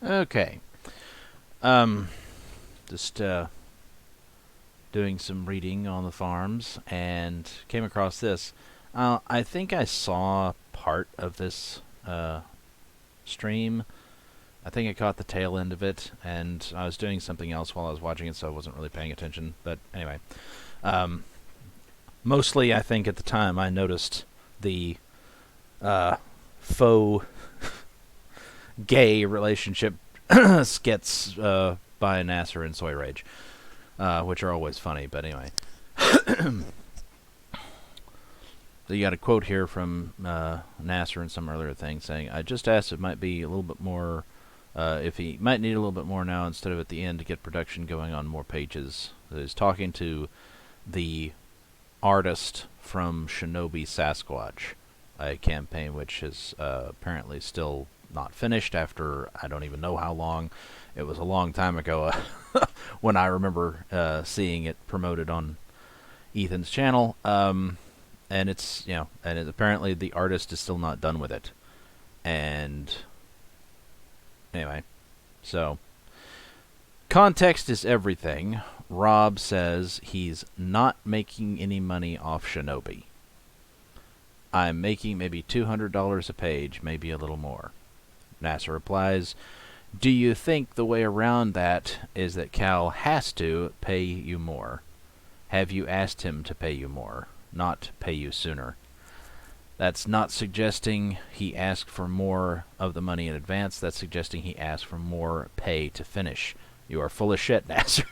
Okay. Just doing some reading on the farms and came across this. I think I saw part of this stream. I think I caught the tail end of it, and I was doing something else while I was watching it, so I wasn't really paying attention. But anyway, um, mostly I think at the time I noticed the faux gay relationship skits by Nasser and Soy Rage, which are always funny. But anyway, so you got a quote here from Nasser in some earlier thing saying, "I just asked if it might be a little bit more, if he might need a little bit more now instead of at the end to get production going on more pages." So he's talking to the artist from Shinobi Sasquatch, a campaign which is apparently still not finished after I don't even know how long. It was a long time ago when I remember seeing it promoted on Ethan's channel. And it's, apparently the artist is still not done with it. And anyway, so context is everything. Rob says he's not making any money off Shinobi. I'm making maybe $200 a page, maybe a little more. Nasser replies, "Do you think the way around that is that Cal has to pay you more? Have you asked him to pay you more, not pay you sooner? That's not suggesting he asked for more of the money in advance. That's suggesting he asked for more pay to finish. You are full of shit, Nasser.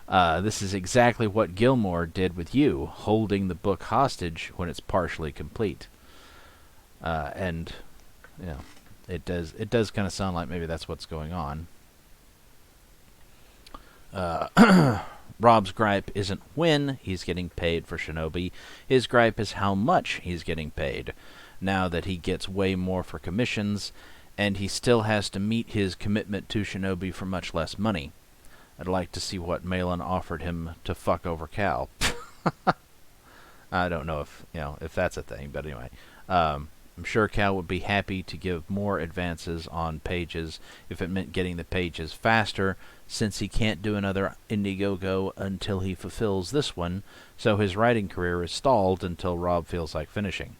This is exactly what Gilmore did with you, holding the book hostage when it's partially complete." And, it does kind of sound like maybe that's what's going on. Rob's gripe isn't when he's getting paid for Shinobi. His gripe is how much he's getting paid, now that he gets way more for commissions, and he still has to meet his commitment to Shinobi for much less money. I'd like to see what Malin offered him to fuck over Cal. I don't know if that's a thing, but anyway. I'm sure Cal would be happy to give more advances on pages if it meant getting the pages faster, since he can't do another Indiegogo until he fulfills this one, so his writing career is stalled until Rob feels like finishing.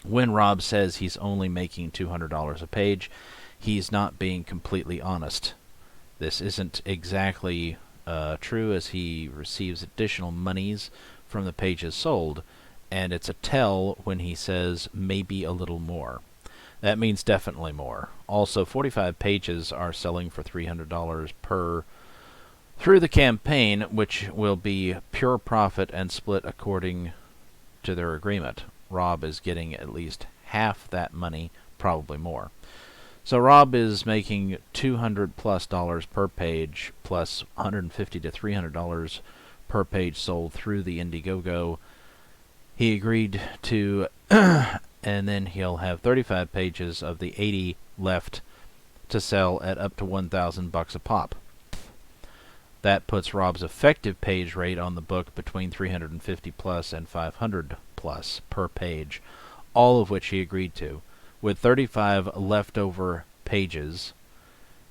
When Rob says he's only making $200 a page, he's not being completely honest. This isn't exactly true, as he receives additional monies from the pages sold, and it's a tell when he says maybe a little more. That means definitely more. Also, 45 pages are selling for $300 per through the campaign, which will be pure profit and split according to their agreement. Rob is getting at least half that money, probably more. So Rob is making $200+ per page, plus $150 to $300 per page sold through the Indiegogo. He agreed to, and then he'll have 35 pages of the 80 left to sell at up to $1,000 a pop. That puts Rob's effective page rate on the book between 350+ and 500+ per page, all of which he agreed to. With 35 leftover pages,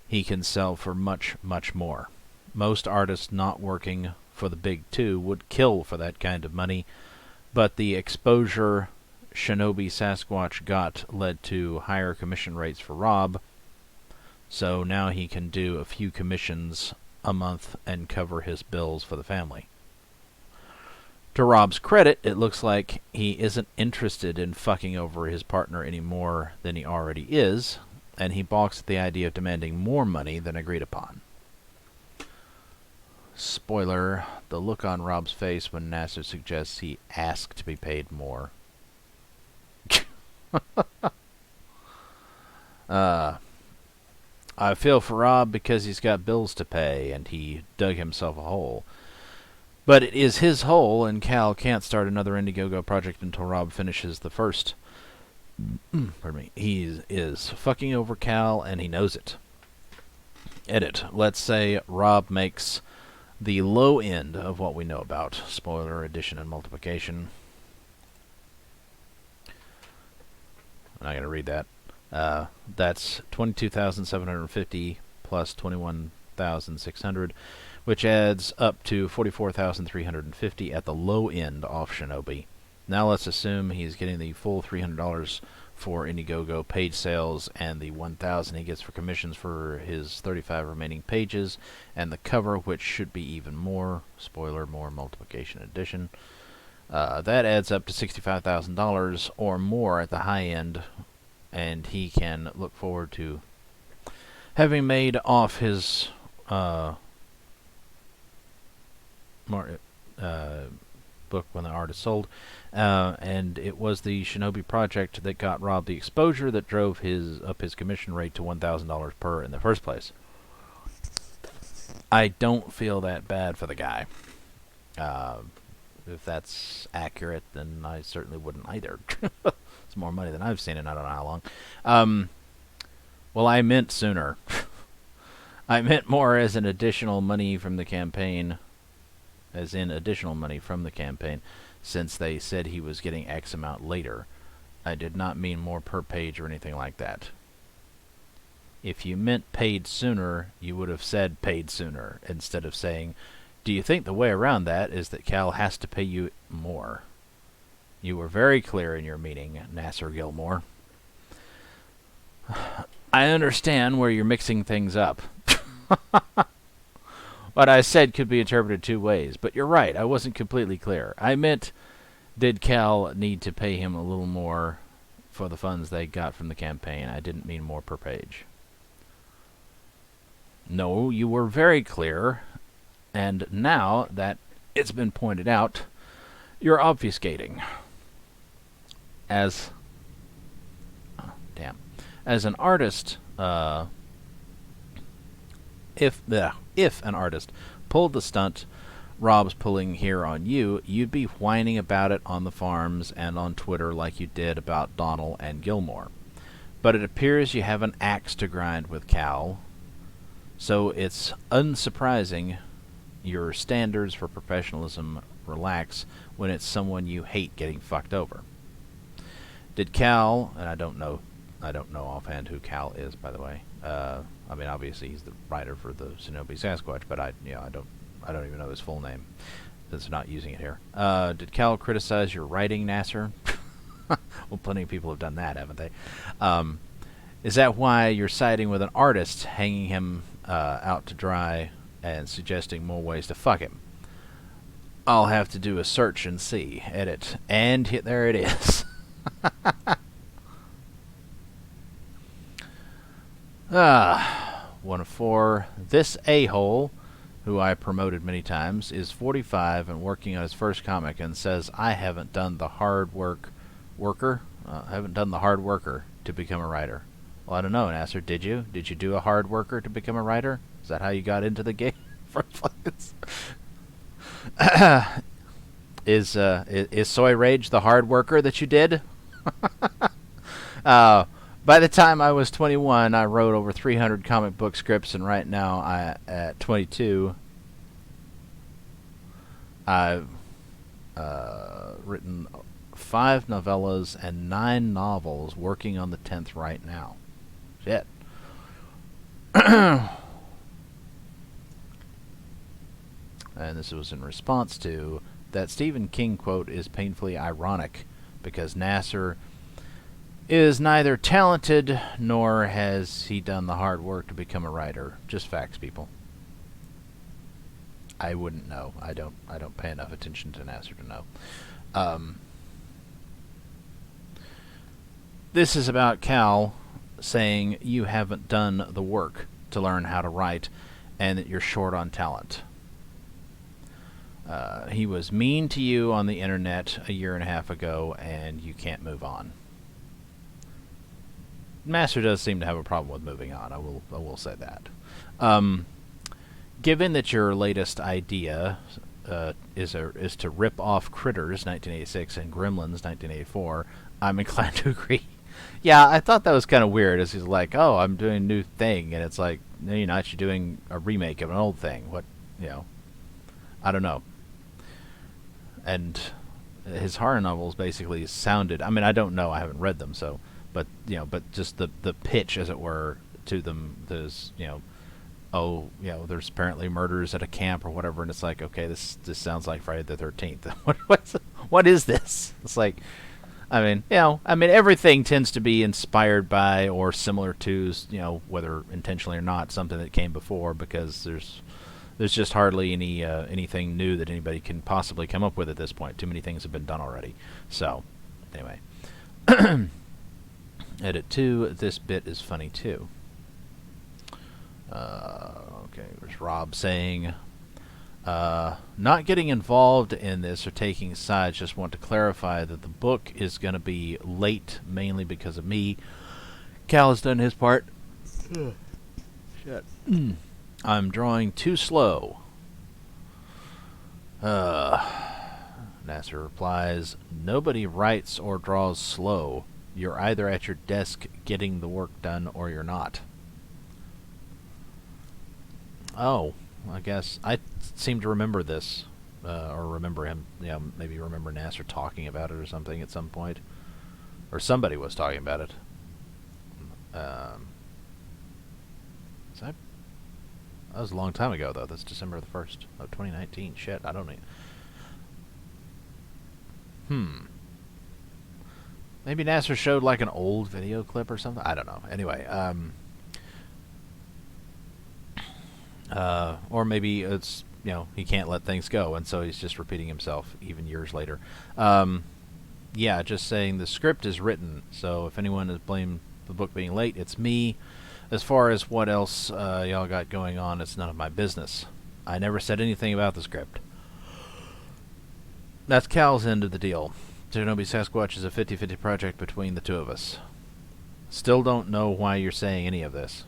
he can sell for much, much more. Most artists not working for the big two would kill for that kind of money, but the exposure Shinobi Sasquatch got led to higher commission rates for Rob, so now he can do a few commissions a month and cover his bills for the family. To Rob's credit, it looks like he isn't interested in fucking over his partner any more than he already is, and he balks at the idea of demanding more money than agreed upon. Spoiler, the look on Rob's face when Nasser suggests he asked to be paid more. I feel for Rob because he's got bills to pay and he dug himself a hole. But it is his hole, and Cal can't start another Indiegogo project until Rob finishes the first. Pardon me. He is fucking over Cal, and he knows it. Edit. Let's say Rob makes the low end of what we know about. Spoiler, addition, and multiplication. And not going to read that. That's 22,750 plus 21,600, which adds up to 44,350 at the low end off Shinobi. Now let's assume he's getting the full $300 for Indiegogo page sales and the $1,000 he gets for commissions for his 35 remaining pages and the cover, which should be even more. Spoiler, more multiplication addition. That adds up to $65,000 or more at the high end, and he can look forward to having made off his book when the art is sold. And it was the Shinobi project that got Rob the exposure that drove up his commission rate to $1,000 per in the first place. I don't feel that bad for the guy. If that's accurate, then I certainly wouldn't either. It's more money than I've seen in I don't know how long. Well, I meant sooner. I meant more as an additional money from the campaign, since they said he was getting X amount later. I did not mean more per page or anything like that. If you meant paid sooner, you would have said paid sooner, instead of saying, do you think the way around that is that Cal has to pay you more? You were very clear in your meaning, Nasser Gilmore. I understand where you're mixing things up. What I said could be interpreted two ways, but you're right, I wasn't completely clear. I meant, did Cal need to pay him a little more for the funds they got from the campaign? I didn't mean more per page. No, you were very clear, and now that it's been pointed out, you're obfuscating. As an artist, if an artist pulled the stunt Rob's pulling here on you, you'd be whining about it on the forums and on Twitter like you did about Donnell and Gilmore. But it appears you have an axe to grind with Cal, so it's unsurprising your standards for professionalism relax when it's someone you hate getting fucked over. Did Cal, and I don't know offhand who Cal is, by the way. I mean, obviously he's the writer for the Shinobi Sasquatch, but I don't even know his full name. That's not using it here. Did Cal criticize your writing, Nasser? Well, plenty of people have done that, haven't they? Is that why you're siding with an artist, hanging him out to dry and suggesting more ways to fuck him? I'll have to do a search and see. Edit. And there it is. 1 of 4. This a-hole, who I promoted many times, is 45 and working on his first comic and says I haven't done the hard worker to become a writer. Well, I don't know, Nasser. Did you? Did you do a hard worker to become a writer? Is that how you got into the game? Is Soy Rage the hard worker that you did? By the time I was 21, I wrote over 300 comic book scripts, and right now, at 22, I've written 5 novellas and 9 novels, working on the 10th right now. Shit. And this was in response to that Stephen King quote is painfully ironic, because Nasser is neither talented nor has he done the hard work to become a writer. Just facts, people. I wouldn't know. I don't pay enough attention to Nasser to know. This is about Cal saying you haven't done the work to learn how to write and that you're short on talent. He was mean to you on the internet a year and a half ago, and you can't move on. Master does seem to have a problem with moving on. I will say that. Given that your latest idea is to rip off Critters 1986 and Gremlins 1984, I'm inclined to agree. Yeah, I thought that was kind of weird. As he's like, "Oh, I'm doing a new thing," and it's like, "No, you're not. You're doing a remake of an old thing." What, I don't know. And his horror novels basically sounded. I mean, I don't know. I haven't read them, so. but but just the pitch, as it were, to them. There's oh, there's apparently murders at a camp or whatever, and it's like, okay, this sounds like Friday the 13th. What is this? It's like, I mean, everything tends to be inspired by or similar to, whether intentionally or not, something that came before, because there's just hardly anything new that anybody can possibly come up with at this point. Too many things have been done already. So, anyway. Edit 2, this bit is funny too. Okay, there's Rob saying, not getting involved in this or taking sides, just want to clarify that the book is going to be late mainly because of me. Cal has done his part. Shit. I'm drawing too slow. Nasser replies, nobody writes or draws slow. You're either at your desk getting the work done or you're not. Oh, I guess I seem to remember this, or remember him. Maybe remember Nasser talking about it or something at some point, or somebody was talking about it. That was a long time ago, though. That's December the 1st of 2019. Shit, I don't know. Maybe Nasser showed like an old video clip or something. I don't know. Anyway, or maybe it's, he can't let things go, and so he's just repeating himself even years later. Yeah, just saying the script is written, so if anyone has blamed the book being late, it's me. As far as what else y'all got going on, it's none of my business. I never said anything about the script. That's Cal's end of the deal. Shinobi Sasquatch is a 50-50 project between the two of us. Still don't know why you're saying any of this.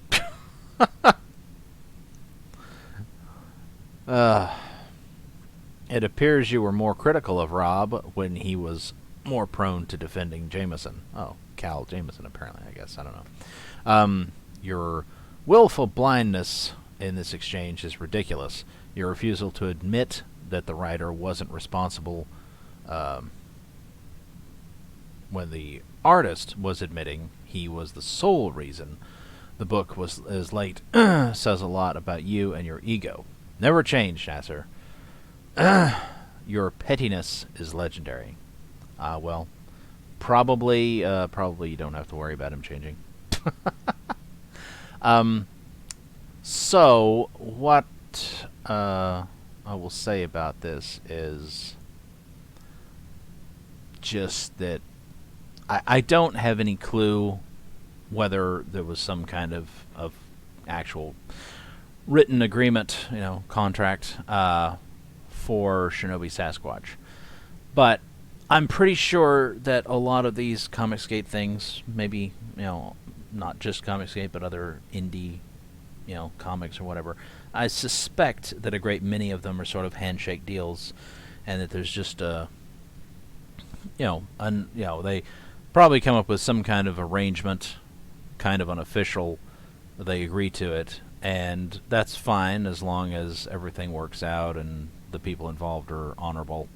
It appears you were more critical of Rob when he was more prone to defending Jameson. Oh, Cal Jameson, apparently, I guess. I don't know. Your willful blindness in this exchange is ridiculous. Your refusal to admit that the writer wasn't responsible when the artist was admitting he was the sole reason the book was as late says a lot about you and your ego. Never change, Nasser. Your pettiness is legendary. Well, probably you don't have to worry about him changing. So, what I will say about this is just that I don't have any clue whether there was some kind of actual written agreement, contract for Shinobi Sasquatch. But I'm pretty sure that a lot of these ComicsGate things, maybe, not just ComicsGate, but other indie, comics or whatever, I suspect that a great many of them are sort of handshake deals, and that there's just they probably come up with some kind of arrangement, kind of unofficial. They agree to it, and that's fine as long as everything works out and the people involved are honorable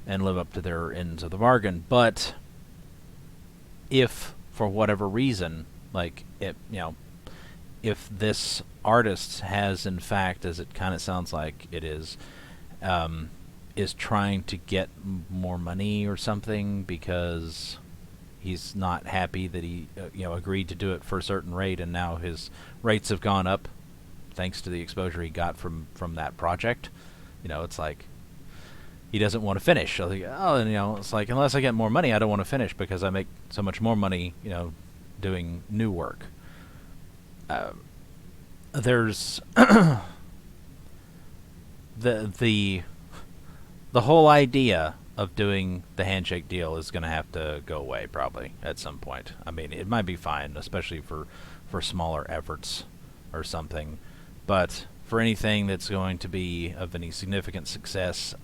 and live up to their ends of the bargain. But if, for whatever reason, like if this artist has, in fact, as it kind of sounds like it is trying to get more money or something because he's not happy that he agreed to do it for a certain rate, and now his rates have gone up thanks to the exposure he got from that project. It's like he doesn't want to finish. So it's like, unless I get more money, I don't want to finish because I make so much more money, doing new work. There's the whole idea of doing the handshake deal is going to have to go away probably at some point. I mean, it might be fine, especially for smaller efforts or something, but for anything that's going to be of any significant success,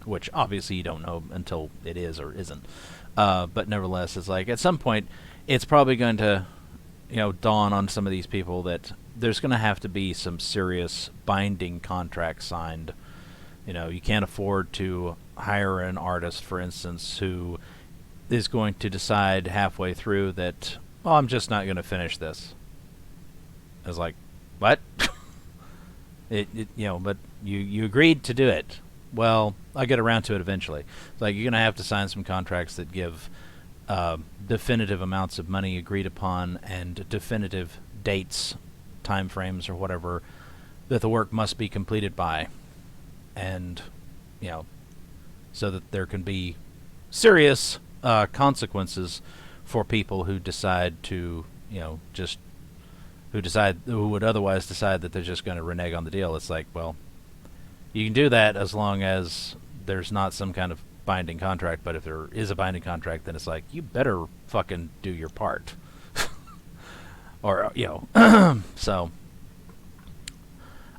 which obviously you don't know until it is or isn't, but nevertheless, it's like at some point it's probably going to dawn on some of these people that there's going to have to be some serious binding contracts signed. You can't afford to hire an artist, for instance, who is going to decide halfway through that, oh, I'm just not going to finish this. I was like, what? But you agreed to do it. Well, I'll get around to it eventually. It's like, you're going to have to sign some contracts that give definitive amounts of money agreed upon and definitive dates, time frames, or whatever that the work must be completed by. And, so that there can be serious consequences for people who decide to, who would otherwise decide that they're just going to renege on the deal. It's like, well, you can do that as long as there's not some kind of binding contract, but if there is a binding contract, then it's like, you better fucking do your part. Or, so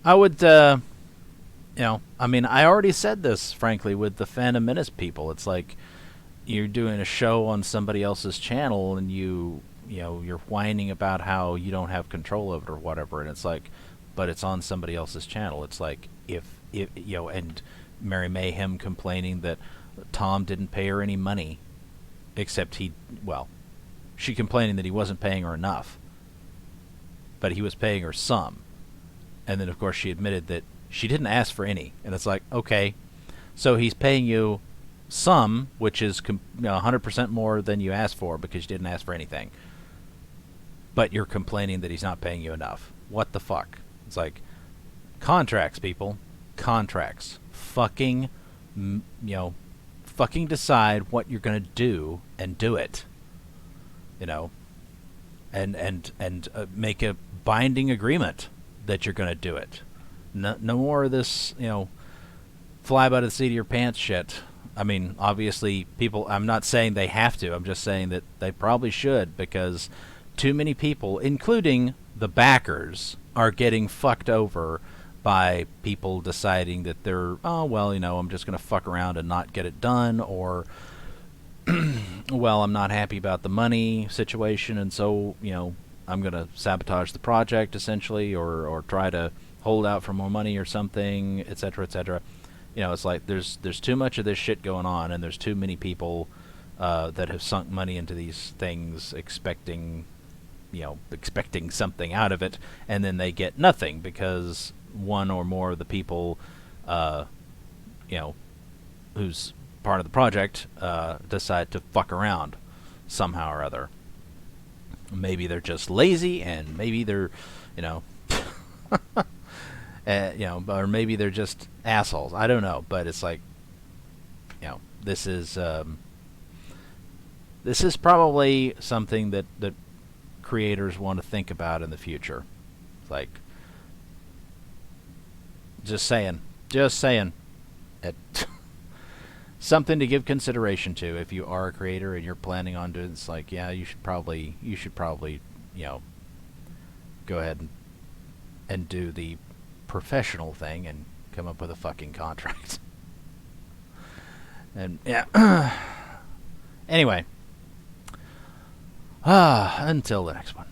I would, I already said this, frankly, with the Phantom Menace people. It's like, you're doing a show on somebody else's channel and you're whining about how you don't have control of it or whatever, and it's like, but it's on somebody else's channel. It's like, if and Mary Mayhem complaining that Tom didn't pay her any money, except she complaining that he wasn't paying her enough, but he was paying her some. And then, of course, she admitted that she didn't ask for any. And it's like, okay, so he's paying you some, which is 100% more than you asked for because you didn't ask for anything. But you're complaining that he's not paying you enough. What the fuck? It's like, contracts, people. Contracts. Fucking decide what you're going to do and do it. And make a binding agreement that you're going to do it. No more of this, fly by the seat of your pants shit. I mean, obviously, people, I'm not saying they have to. I'm just saying that they probably should, because too many people, including the backers, are getting fucked over by people deciding that they're, I'm just going to fuck around and not get it done, or, well, I'm not happy about the money situation, and so, I'm going to sabotage the project, essentially, or try to hold out for more money or something, etc., etc. It's like there's too much of this shit going on, and there's too many people that have sunk money into these things expecting something out of it, and then they get nothing because one or more of the people, who's part of the project, decide to fuck around somehow or other. Maybe they're just lazy, and maybe they're, or maybe they're just assholes. I don't know, but it's like, this is probably something that creators want to think about in the future. It's like, just saying, something to give consideration to if you are a creator and you're planning on doing. It's like, yeah, you should probably, go ahead and do the professional thing and come up with a fucking contract. And yeah. Anyway, until the next one.